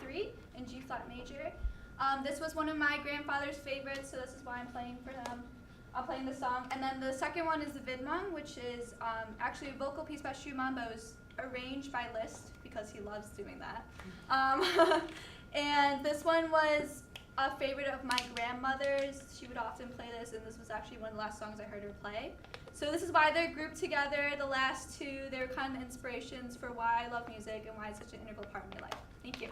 3 in G flat major. This was one of my grandfather's favorites, so this is why I'm playing for them. I'm playing the song. And then the second one is the Widmung, which is actually a vocal piece by Schumann, but was arranged by Liszt because he loves doing that. And this one was a favorite of my grandmother's. She would often play this, and this was actually one of the last songs I heard her play. So this is why they're grouped together. The last two, they're kind of inspirations for why I love music and why it's such an integral part of my life. Thank you.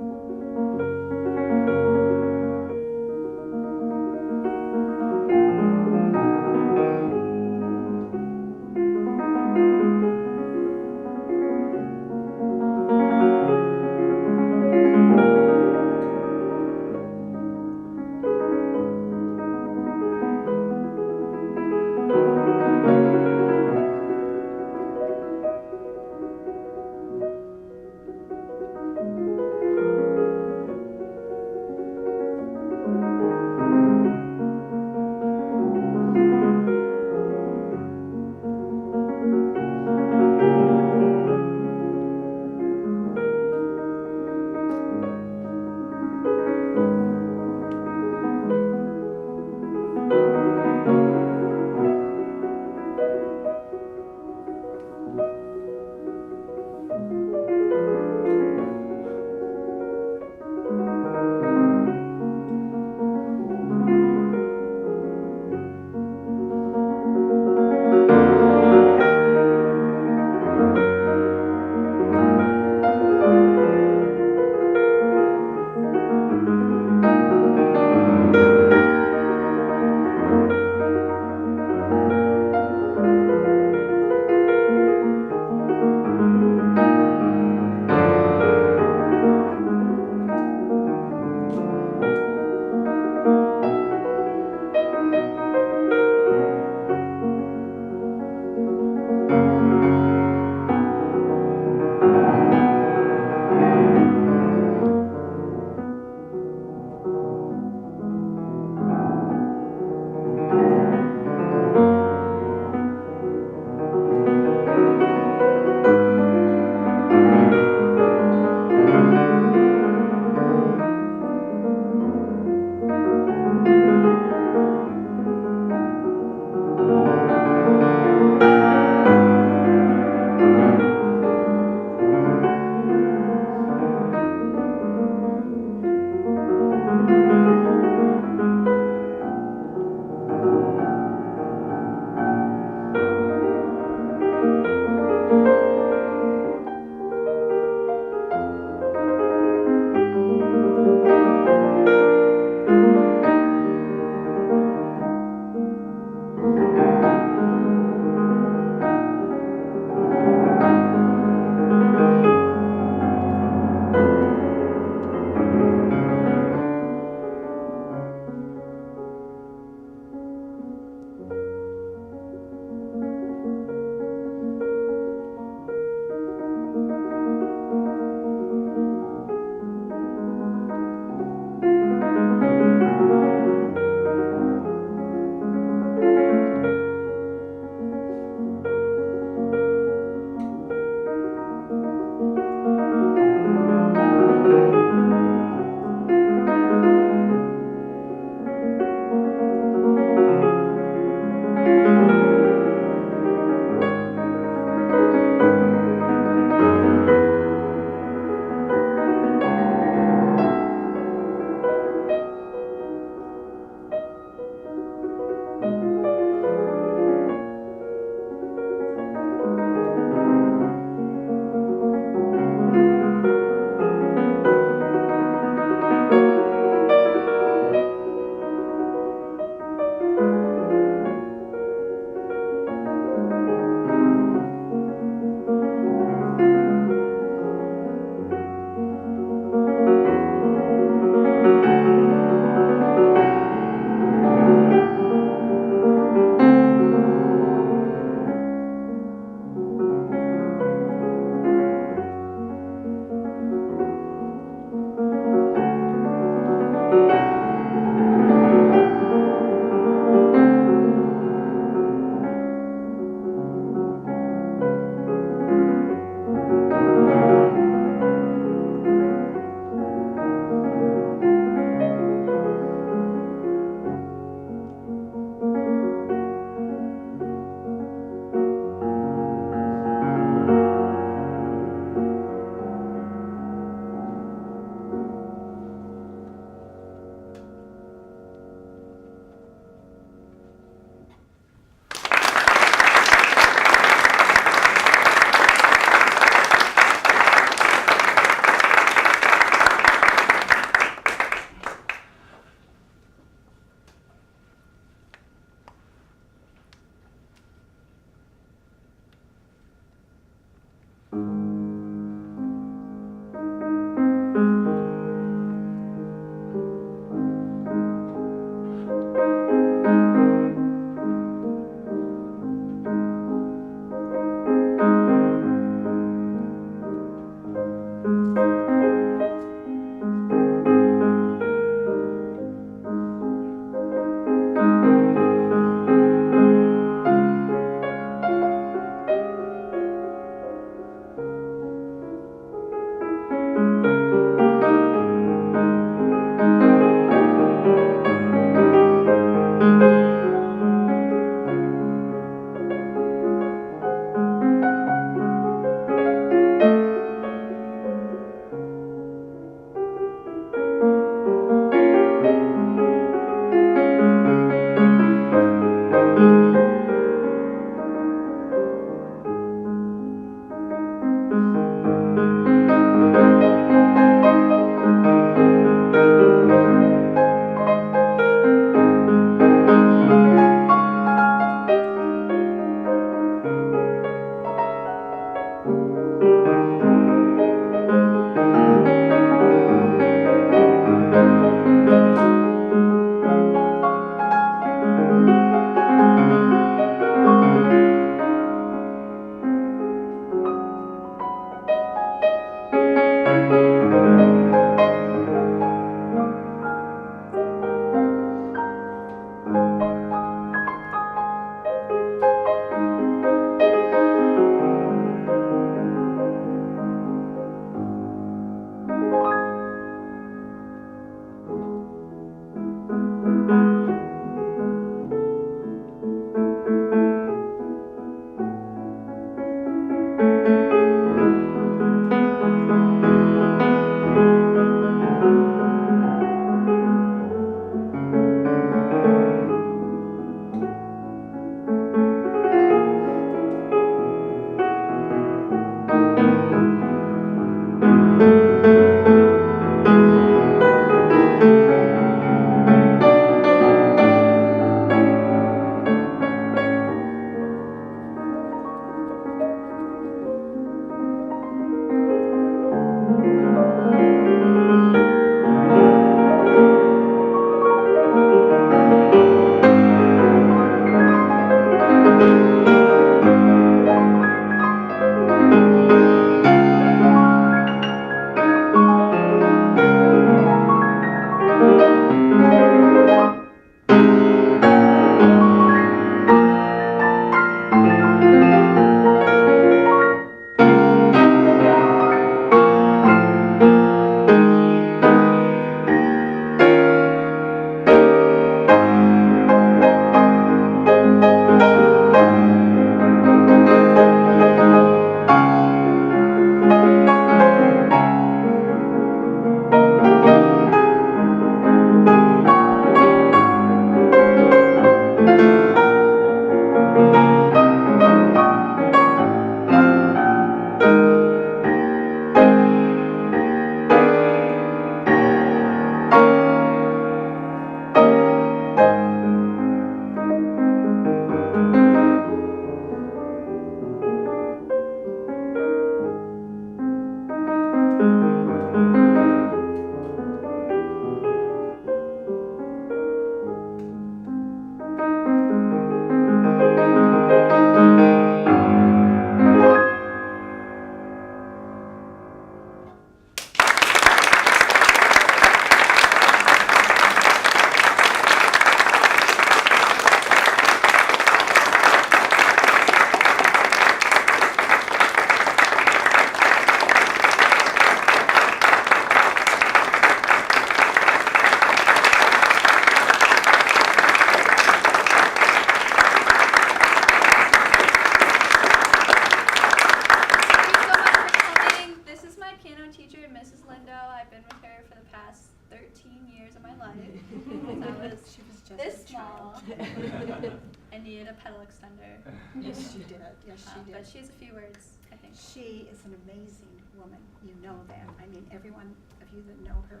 I needed a pedal extender. Yes, she did. Yes, she did. But she has a few words, I think. She is an amazing woman. You know that. I mean, everyone of you that know her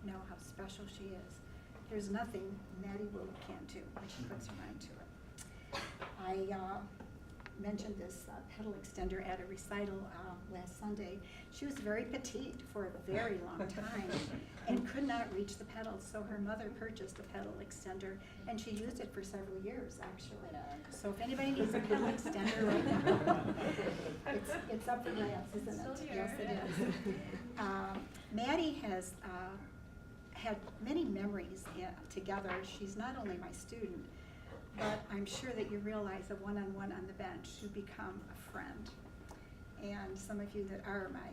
know how special she is. There's nothing Maddie can do when she puts her mind to it. I mentioned this pedal extender at a recital last Sunday. She was very petite for a very long time and could not reach the pedals, so her mother purchased a pedal extender, and she used it for several years, actually. So if anybody needs a pedal extender right now, it's up for grabs, isn't it? Yes, it is. Maddie has had many memories together. She's not only my student, but I'm sure that you realize that one-on-one on the bench, you become a friend. And some of you that are my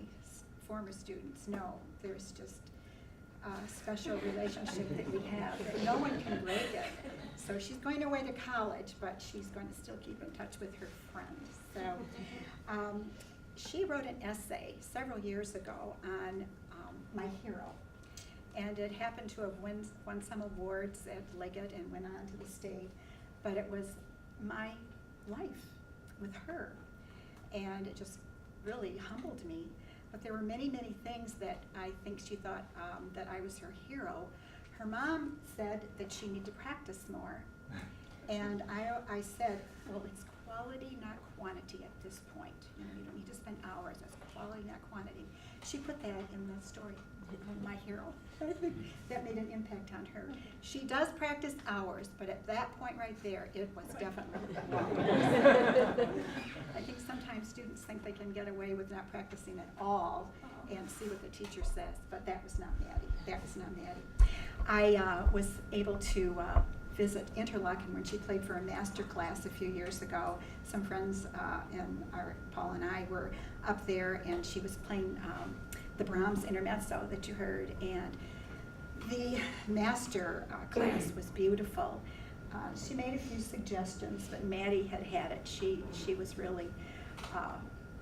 former students know there's just a special relationship that we have that no one can break it. So she's going away to college, but she's going to still keep in touch with her friends. So she wrote an essay several years ago on my hero. And it happened to have won some awards at Liggett and went on to the state. But it was my life with her. And it just really humbled me. But there were many, many things that I think she thought that I was her hero. Her mom said that she needed to practice more. And I said, well, it's quality, not quantity at this point. You know, you don't need to spend hours. It's quality, not quantity. She put that in the story, my hero. I think that made an impact on her. She does practice hours, but at that point right there, it was definitely hours. I think sometimes students think they can get away with not practicing at all and see what the teacher says, but that was not Maddie. That was not Maddie. I was able to visit Interlochen when she played for a master class a few years ago. Some friends and Paul and I were up there, and she was playing the Brahms Intermezzo that you heard, and the master class was beautiful. She made a few suggestions, but Maddie had it. She was really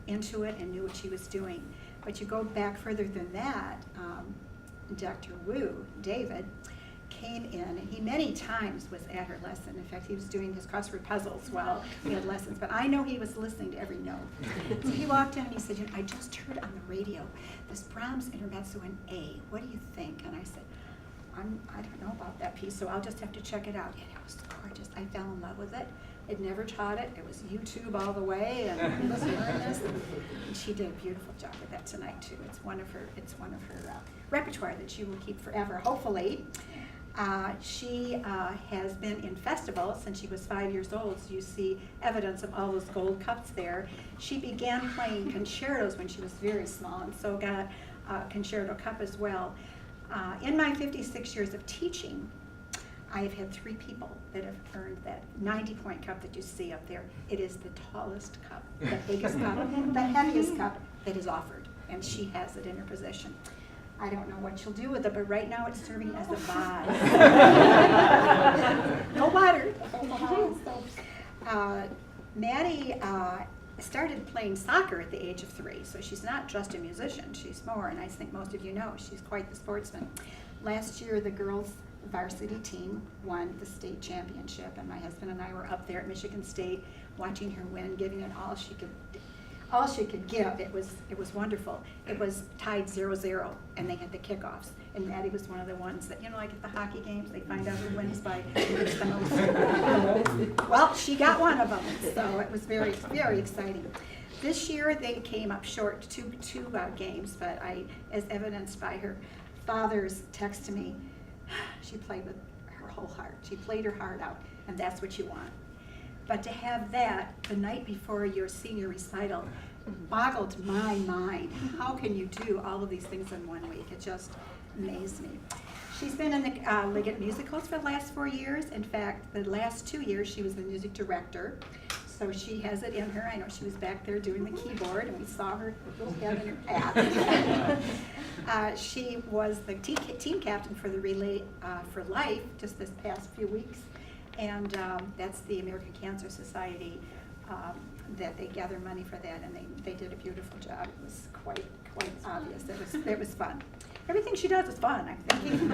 into it and knew what she was doing. But you go back further than that, Dr. Wu, David, came in, and he many times was at her lesson. In fact, he was doing his crossword puzzles while we had lessons, but I know he was listening to every note. So he walked in and he said, you know, I just heard on the radio this Brahms Intermezzo in A. What do you think? And I said, I don't know about that piece, so I'll just have to check it out. And it was gorgeous. I fell in love with it. had never taught it. It was YouTube all the way, and let's learn this. And she did a beautiful job with that tonight too. It's one of her repertoire that she will keep forever, hopefully. She has been in festivals since she was 5 years old, so you see evidence of all those gold cups there. She began playing concertos when she was very small, and so got a concerto cup as well. In my 56 years of teaching, I have had 3 people that have earned that 90-point cup that you see up there. It is the tallest cup, the biggest cup, the heaviest cup that is offered, and she has it in her possession. I don't know what she'll do with it, but right now it's serving as a vase. No water. Maddie started playing soccer at the age of 3, so she's not just a musician, she's more, and I think most of you know, she's quite the sportsman. Last year, the girls' varsity team won the state championship, and my husband and I were up there at Michigan State watching her win, giving it all she could give. It was wonderful. It was tied 0-0, and they had the kickoffs. And Maddie was one of the ones that, like at the hockey games, they find out who wins by who's the most. Well, she got one of them, so it was very, very exciting. This year they came up short two games, but as evidenced by her father's text to me, she played with her whole heart. She played her heart out, and that's what you want. But to have that the night before your senior recital boggled my mind. How can you do all of these things in 1 week? It just amazed me. She's been in the Liggett musicals for the last 4 years. In fact, the last 2 years she was the music director. So she has it in her. I know she was back there doing the keyboard, and we saw her little head in her hat. She was the team captain for the Relay for Life just this past few weeks. And that's the American Cancer Society that they gather money for that, and they did a beautiful job. It was quite obvious. It was fun. Everything she does is fun, I'm thinking.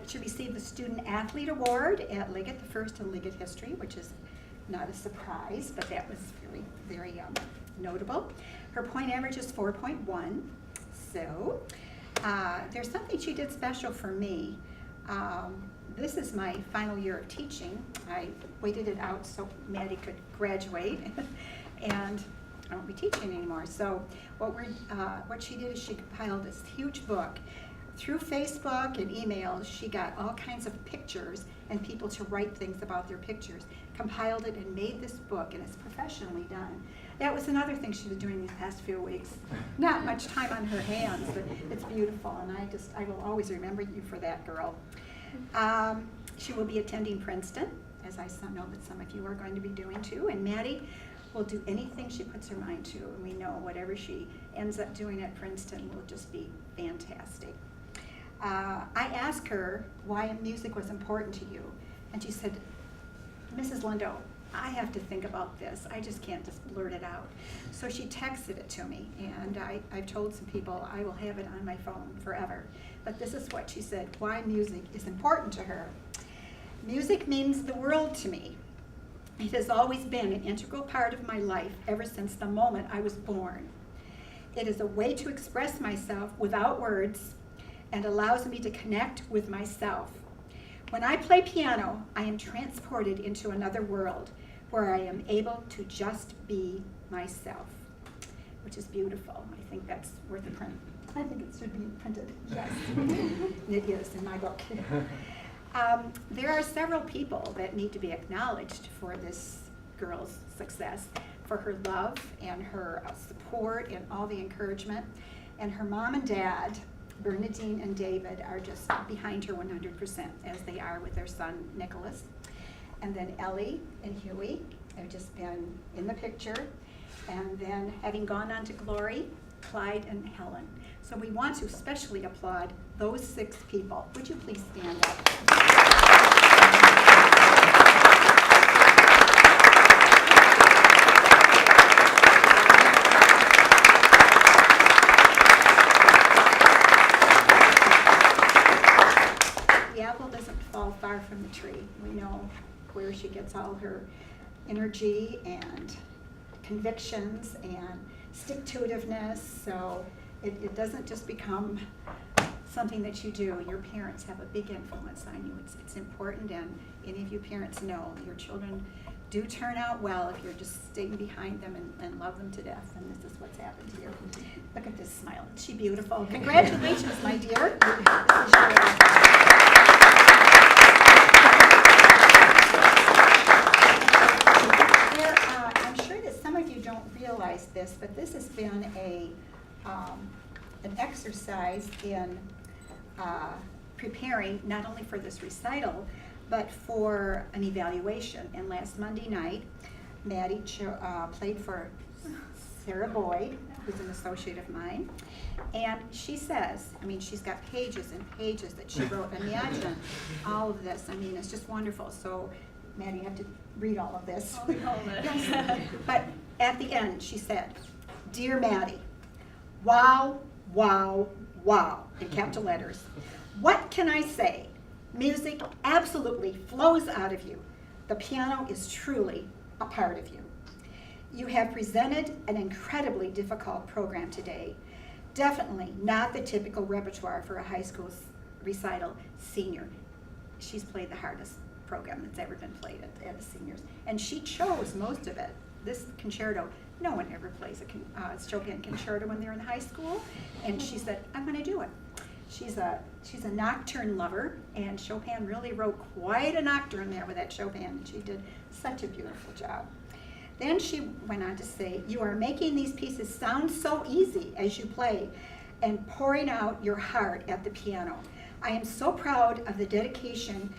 She received the Student Athlete Award at Liggett, the first in Liggett history, which is not a surprise, but that was very, very notable. Her point average is 4.1. So there's something she did special for me. This is my final year of teaching. I waited it out so Maddie could graduate, and I won't be teaching anymore. So what she did is she compiled this huge book. Through Facebook and emails, she got all kinds of pictures and people to write things about their pictures, compiled it and made this book, and it's professionally done. That was another thing she was doing these past few weeks. Not much time on her hands, but it's beautiful, and I will always remember you for that, girl. She will be attending Princeton, as I know that some of you are going to be doing too, and Maddie will do anything she puts her mind to, and we know whatever she ends up doing at Princeton will just be fantastic. I asked her why music was important to you, and she said, Mrs. Lindow, I have to think about this. I just can't just blurt it out. So she texted it to me, and I've told some people I will have it on my phone forever. But this is what she said, why music is important to her. Music means the world to me. It has always been an integral part of my life ever since the moment I was born. It is a way to express myself without words and allows me to connect with myself. When I play piano, I am transported into another world where I am able to just be myself, which is beautiful. I think that's worth a print. I think it should be printed, yes. It is in my book. There are several people that need to be acknowledged for this girl's success, for her love and her support and all the encouragement. And her mom and dad, Bernadine and David, are just behind her 100%, as they are with their son, Nicholas. And then Ellie and Huey have just been in the picture. And then, having gone on to glory, Clyde and Helen. So we want to especially applaud those 6 people. Would you please stand up? The apple doesn't fall far from the tree. We know where she gets all her energy and convictions and stick-to-itiveness, so it doesn't just become something that you do. Your parents have a big influence on you. It's important, and any of you parents know your children do turn out well if you're just staying behind them and love them to death, and this is what's happened here. Look at this smile. Isn't she beautiful? Congratulations, my dear. This is yours. I'm sure that some of you don't realize this, but this has been an exercise in preparing not only for this recital, but for an evaluation. And last Monday night, Maddie played for Sarah Boyd, who's an associate of mine. And she says, I mean, she's got pages and pages that she wrote. Imagine all of this. I mean, it's just wonderful. So, Maddie, you have to read all of this. I'll read all of it. Yes. But at the end, she said, "Dear Maddie, wow, wow, wow," in capital letters. "What can I say? Music absolutely flows out of you. The piano is truly a part of you. You have presented an incredibly difficult program today. Definitely not the typical repertoire for a high school recital senior." She's played the hardest program that's ever been played at the seniors. And she chose most of it. This concerto, no one ever plays a Chopin concerto when they're in high school. And she said, "I'm going to do it." She's a nocturne lover, and Chopin really wrote quite a nocturne there with that Chopin, and she did such a beautiful job. Then she went on to say, "You are making these pieces sound so easy as you play and pouring out your heart at the piano. I am so proud of the dedication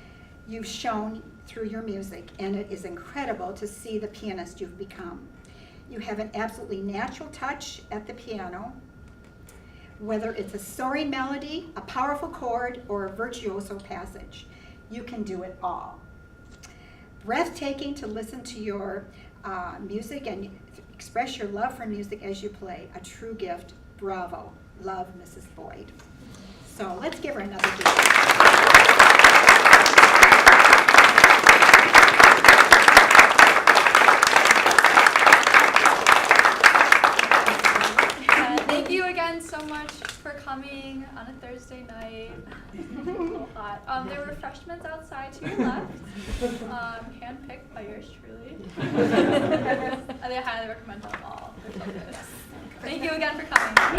you've shown through your music, and it is incredible to see the pianist you've become. You have an absolutely natural touch at the piano, whether it's a soaring melody, a powerful chord, or a virtuoso passage. You can do it all. Breathtaking to listen to your music and express your love for music as you play. A true gift. Bravo. Love, Mrs. Boyd." So let's give her another gift. Thank you again so much for coming on a Thursday night. It's a little hot. There were refreshments outside to your left, hand-picked by yours truly. I highly recommend them all. They're so good. Thank you again for coming.